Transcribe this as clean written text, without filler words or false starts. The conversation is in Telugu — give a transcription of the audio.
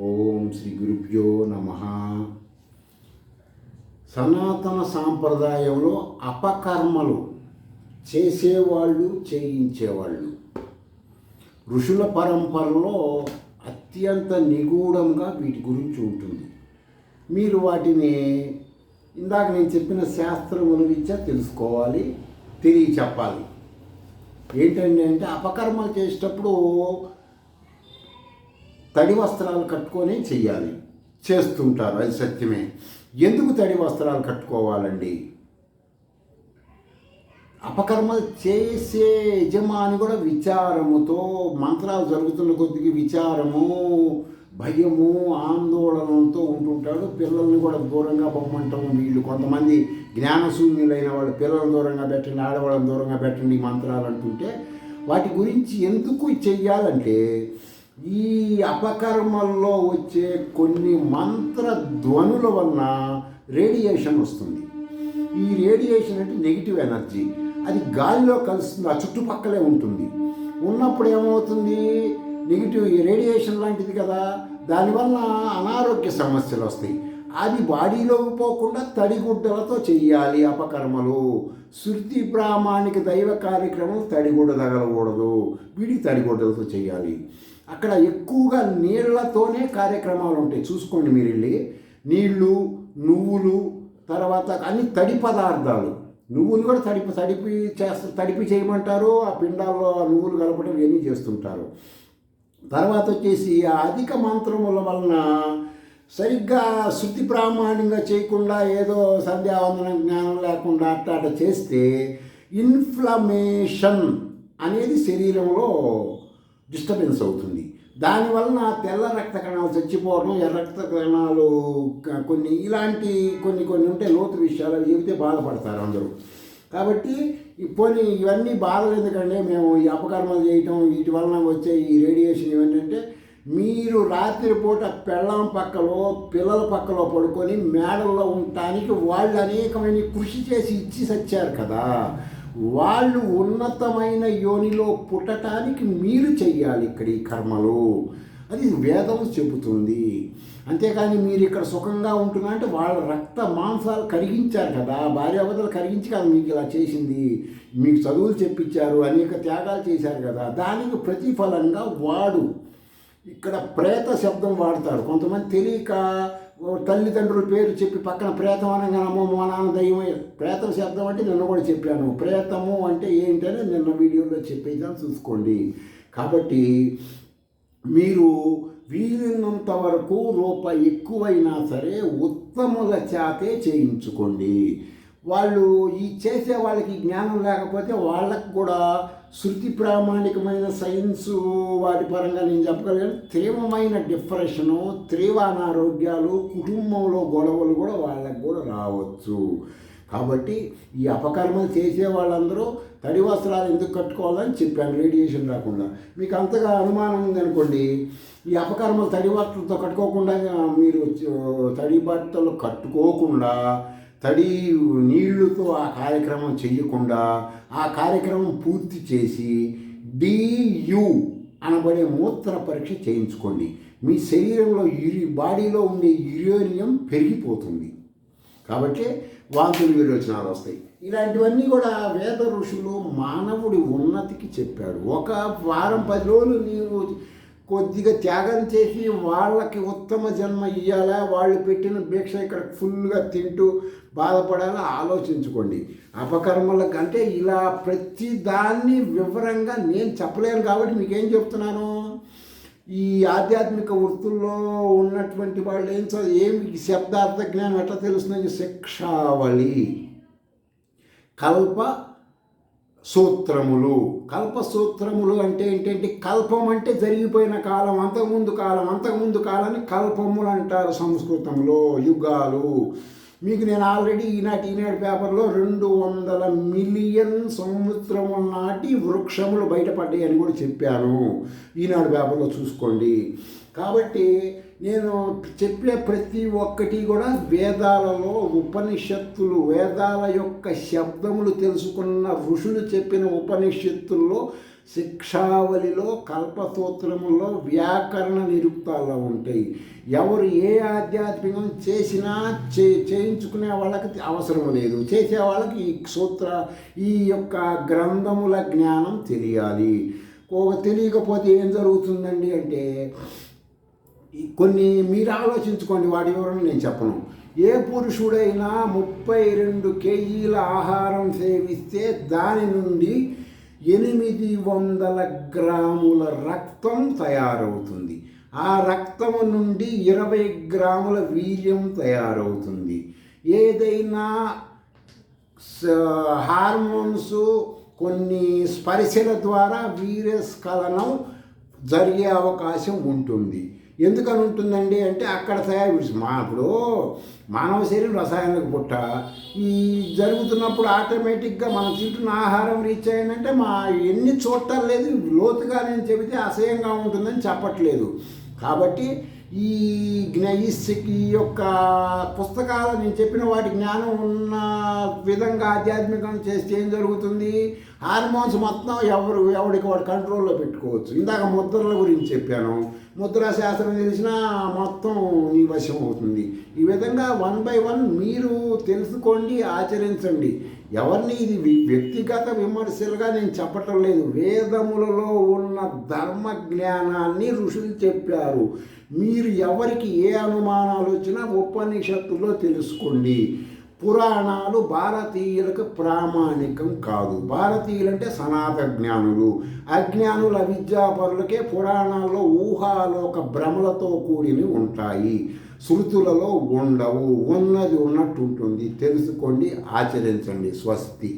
ఓం శ్రీ గురుభ్యో నమః. సనాతన సాంప్రదాయంలో అపకర్మలు చేసేవాళ్ళు, చేయించేవాళ్ళు ఋషుల పరంపరలో అత్యంత నిగూఢంగా వీటి గురించి ఉంటుంది. మీరు వాటిని ఇందాక నేను చెప్పిన శాస్త్రముల రీత్యా తెలుసుకోవాలి, చెప్పాలి. ఏంటండి అంటే, అపకర్మలు చేసేటప్పుడు తడి వస్త్రాలు కట్టుకొని చెయ్యాలి, చేస్తుంటారు. అది సత్యమే. ఎందుకు తడి వస్త్రాలు కట్టుకోవాలండి? అపకర్మలు చేసే యజమాని కూడా విచారముతో, మంత్రాలు జరుగుతున్న కొద్దికి విచారము, భయము, ఆందోళనతో ఉంటుంటాడు. పిల్లల్ని కూడా దూరంగా పొమ్మంటాం. వీళ్ళు కొంతమంది జ్ఞానశూన్యులైన వాళ్ళు పిల్లలను దూరంగా పెట్టండి, ఆడవాళ్ళని దూరంగా పెట్టండి మంత్రాలు అంటుంటే, వాటి గురించి ఎందుకు చెయ్యాలంటే, ఈ అపకర్మల్లో వచ్చే కొన్ని మంత్ర ధ్వనుల వలన రేడియేషన్ వస్తుంది. ఈ రేడియేషన్ అంటే నెగిటివ్ ఎనర్జీ. అది గాలిలో కలుస్తుంది, ఆ చుట్టుపక్కలే ఉంటుంది. ఉన్నప్పుడు ఏమవుతుంది? నెగిటివ్ రేడియేషన్ లాంటిది కదా, దానివల్ల అనారోగ్య సమస్యలు వస్తాయి. అది బాడీలోకి పోకుండా తడిగుడ్డలతో చెయ్యాలి అపకర్మలు. శృతి ప్రామాణిక దైవ కార్యక్రమం తడిగుడ్డ తగలకూడదు, విడి తడిగుడ్డలతో చేయాలి. అక్కడ ఎక్కువగా నీళ్లతోనే కార్యక్రమాలు ఉంటాయి. చూసుకోండి మీరు వెళ్ళి. నీళ్లు, నువ్వులు, తర్వాత అన్ని తడి పదార్థాలు. నువ్వులు కూడా తడిపి చేయమంటారు. ఆ పిండాల్లో నువ్వులు కలపడం ఇవన్నీ చేస్తుంటారు. తర్వాత వచ్చేసి ఆ అధిక మంత్రముల వలన సరిగ్గా శృతి ప్రామాణికంగా చేయకుండా ఏదో సంధ్యావందన జ్ఞానం లేకుండా అట్ట చేస్తే ఇన్ఫ్లమేషన్ అనేది శరీరంలో డిస్టర్బెన్స్ అవుతుంది. దానివలన తెల్ల రక్త కణాలు చచ్చిపోవడం, ఎర్ర రక్త కణాలు ఇలాంటి కొన్ని ఉంటాయి లోతు విషయాలు. అవి చెబితే బాధపడతారు అందరూ. కాబట్టి ఇవన్నీ బాధలు ఎందుకంటే, మేము ఈ అపకర్మలు చేయటం, వీటి వలన వచ్చే ఈ రేడియేషన్ ఇవన్నీ మీరు రాత్రిపూట పెళ్ళాం పక్కలో, పిల్లల పక్కలో పడుకొని మేడల్లో ఉండటానికి వాళ్ళు అనేకమైన కృషి చేసి ఇచ్చి సచ్చారు కదా. వాళ్ళు ఉన్నతమైన యోనిలో పుట్టడానికి మీరు చెయ్యాలి ఇక్కడ ఈ కర్మలు. అది వేదం చెబుతుంది. అంతేకాని మీరు ఇక్కడ సుఖంగా ఉంటున్నా అంటే వాళ్ళ రక్త మాంసాలు కరిగించారు కదా, భార్యాభర్తలు కరిగించి కదా మీకు ఇలా చేసింది. మీకు చదువులు చెప్పించారు, అనేక త్యాగాలు చేశారు కదా, దానికి ప్రతిఫలంగా వాడు ఇక్కడ ప్రేత శబ్దం వాడతాడు. కొంతమంది తెలియక తల్లిదండ్రుల పేరు చెప్పి పక్కన ప్రేతం అనగా అమ్మో మా నాన్న దయ్యమే. ప్రేతం శబ్దం అంటే నిన్న కూడా చెప్పాను. ప్రేతము అంటే ఏంటనే నిన్న వీడియోలో చెప్పేదాన్ని చూసుకోండి. కాబట్టి మీరు వీలున్నంత వరకు రూపాయి ఎక్కువైనా సరే ఉత్తముల చేతే చేయించుకోండి. వాళ్ళు ఈ చేసే వాళ్ళకి జ్ఞానం లేకపోతే వాళ్ళకు కూడా శృతి ప్రామాణికమైన సైన్సు వాటి పరంగా నేను చెప్పగలను. తీవ్రమైన డిప్రెషను, తీవ్ర అనారోగ్యాలు, కుటుంబంలో గొడవలు కూడా వాళ్ళకు కూడా రావచ్చు. కాబట్టి ఈ అపకర్మలు చేసే వాళ్ళందరూ తడి వస్త్రాలు ఎందుకు కట్టుకోవాలని చెప్పాను, రేడియేషన్ రాకుండా. మీకు అంతగా అనుమానం ఉందనుకోండి, ఈ అపకర్మలు తడి బట్టలతో కట్టుకోకుండా, మీరు తడి బట్టలు కట్టుకోకుండా తడి నీళ్లతో ఆ కార్యక్రమం చెయ్యకుండా ఆ కార్యక్రమం పూర్తి చేసి డియు అనబడే మూత్ర పరీక్ష చేయించుకోండి. మీ శరీరంలో బాడీలో ఉండే యురేనియం పెరిగిపోతుంది. కాబట్టి వాంతులు విరోచనాలు వస్తాయి. ఇలాంటివన్నీ కూడా వేద ఋషులు మానవుడి ఉన్నతికి చెప్పాడు. ఒక వారం 10 రోజులు నీవు కొద్దిగా త్యాగం చేసి వాళ్ళకి ఉత్తమ జన్మ ఇవ్వాలా, వాళ్ళు పెట్టిన భిక్ష ఇక్కడ ఫుల్గా తింటూ బాధపడాలా ఆలోచించుకోండి. అపకర్మలకు అంటే ఇలా ప్రతి దాన్ని వివరంగా నేను చెప్పలేను కాబట్టి మీకేం చెప్తున్నాను. ఈ ఆధ్యాత్మిక వృత్తుల్లో ఉన్నటువంటి వాళ్ళు ఏమి శబ్దార్థ జ్ఞానం ఎట్లా తెలుస్తుంది? శిక్షావళి, కల్ప సూత్రములు అంటే ఏంటంటే, కల్పం అంటే జరిగిపోయిన కాలం, అంతకుముందు కాలాన్ని కల్పములు అంటారు సంస్కృతంలో. యుగాలు. మీకు నేను ఆల్రెడీ ఈనాటి పేపర్లో 200 మిలియన్ సంవత్సరముల నాటి వృక్షములు బయటపడ్డాయి అని కూడా చెప్పాను. ఈనాడు పేపర్లో చూసుకోండి. కాబట్టి నేను చెప్పే ప్రతి ఒక్కటి కూడా వేదాలలో, ఉపనిషత్తులు, వేదాల యొక్క శబ్దములు తెలుసుకున్న ఋషులు చెప్పిన ఉపనిషత్తుల్లో శిక్షావళిలో, కల్పసూత్రములో, వ్యాకరణ నిరుక్తాల్లో ఉంటాయి. ఎవరు ఏ ఆధ్యాత్మికం చేసినా చేయించుకునే వాళ్ళకి అవసరం లేదు, చేసే వాళ్ళకి ఈ యొక్క గ్రంథముల జ్ఞానం తెలియాలి. తెలియకపోతే ఏం జరుగుతుందండి అంటే, కొన్ని మీరు ఆలోచించుకోండి, వాటి వివరణ నేను చెప్పను. ఏ పురుషుడైనా 32 కేజీల ఆహారం సేవిస్తే దాని నుండి 800 గ్రాముల రక్తం తయారవుతుంది. ఆ రక్తము నుండి 20 గ్రాముల వీర్యం తయారవుతుంది. ఏదైనా హార్మోన్స్, కొన్ని స్పర్శల ద్వారా వీర్యస్ఖలనం జరిగే అవకాశం ఉంటుంది. ఎందుకని ఉంటుందండి అంటే, అక్కడ ఇప్పుడు మానవ శరీరం రసాయనిక పుట్ట. ఈ జరుగుతున్నప్పుడు ఆటోమేటిక్గా మనం తింటున్న ఆహారం రీచ్ అయ్యిందంటే ఎన్ని చూడటం లేదు, లోతుగా నేను చెబితే అసహ్యంగా ఉంటుందని చెప్పట్లేదు. కాబట్టి ఈ యొక్క పుస్తకాలు నేను చెప్పిన వాటి జ్ఞానం ఉన్న విధంగా ఆధ్యాత్మికం చేస్తే ఏం జరుగుతుంది, హార్మోన్స్ మొత్తం ఎవడికి వాడు కంట్రోల్లో పెట్టుకోవచ్చు. ఇందాక ముద్రల గురించి చెప్పాను, ముద్రా శాస్త్రం తెలిసినా మొత్తం నీ వశం అవుతుంది. ఈ విధంగా 1 by 1 మీరు తెలుసుకోండి, ఆచరించండి. ఎవరిని ఇది వ్యక్తిగత విమర్శలుగా నేను చెప్పటం లేదు. వేదములలో ఉన్న ధర్మ జ్ఞానాన్ని ఋషులు చెప్పారు. మీరు ఎవరికి ఏ అనుమానాలు వచ్చినా ఉపనిషత్తులో తెలుసుకోండి. పురాణాలు భారతీయులకు ప్రామాణికం కాదు. భారతీయులంటే సనాతన జ్ఞానులు. అజ్ఞానుల విద్యాపరులకే పురాణాల్లో ఊహాలోక భ్రమలతో కూడిని ఉంటాయి, శృతులలో ఉండవు. ఉన్నది ఉన్నట్టు ఉంటుంది. తెలుసుకోండి, ఆచరించండి. స్వస్తి.